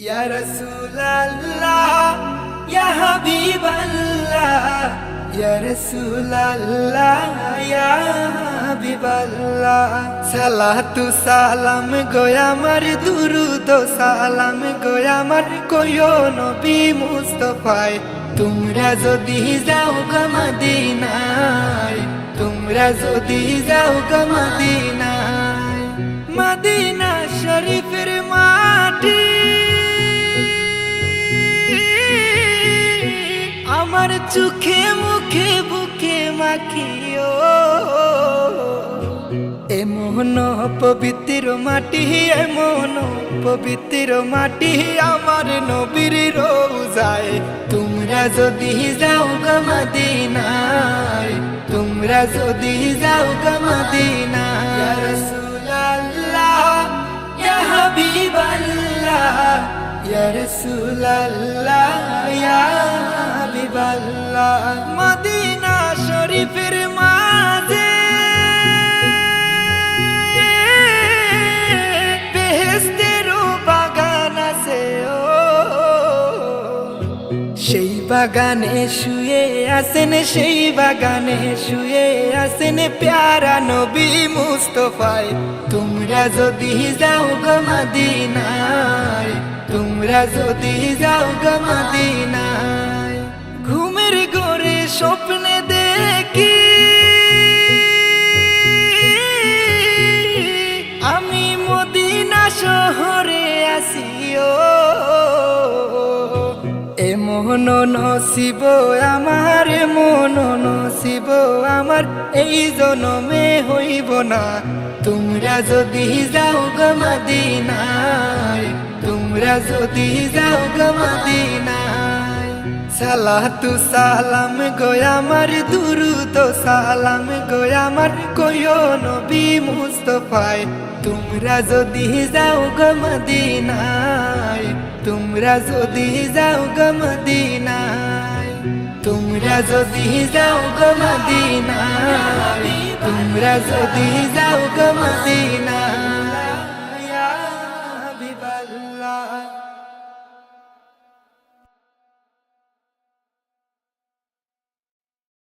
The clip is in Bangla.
ইয়া রাসূলুল্লাহ ইয়া হাবিবাল্লাহ ইয়া রাসূলুল্লাহ ইয়া হাবিবাল্লাহ সালাতু সালাম গো আমার দুরুদ সালাম গো আমার কইও নবী মুস্তাফায় তোমরা যদি যাও গো মদিনায় তোমরা যদি যাও গো মদিনায় মদিনা শরীফের মাটি আমার চোখে মুখে বুকে মাখিও এমন পবিত্র মাটি এমন পবিত্র মাটি আমার নবীর রোজায় তোমরা যদি যাও গো মদিনায় তোমরা যদি যাও গো মদিনায় ইয়া রাসূলুল্লাহ ইয়া হাবিবাল্লাহ ইয়া রাসূলুল্লাহ ইয়া হাবিবাল্লাহ মদিনা শরীফের মাঝে বেহেশতের বাগান আছে সেই বাগানে শুয়ে আছেন সেই বাগানে শুয়ে আছেন প্যারা নবী মুস্তাফায় তোমরা যদি যাও গো মদিনায় তোমরা যদি যাও গো মদিনায় ঘুমের ঘরে স্বপ্নে দেখি আমি মদিনা শহরে আসিও এমন নসিব আমার এমন নসিব আমার এই জনমে হইব না তোমরা যদি যাও গো মদিনায় তোমরা যদি যাও গো মদিনায় সালাতু সালাম গো আমার দুরুদ সালাম গো আমার কইও নবী মুস্তাফায় তোমরা যদি যাও গো মদিনায় তোমরা যদি যাও গো মদিনায় তোমরা যদি যাও গো মদিনায় তোমরা যদি যাও গো মদিনায়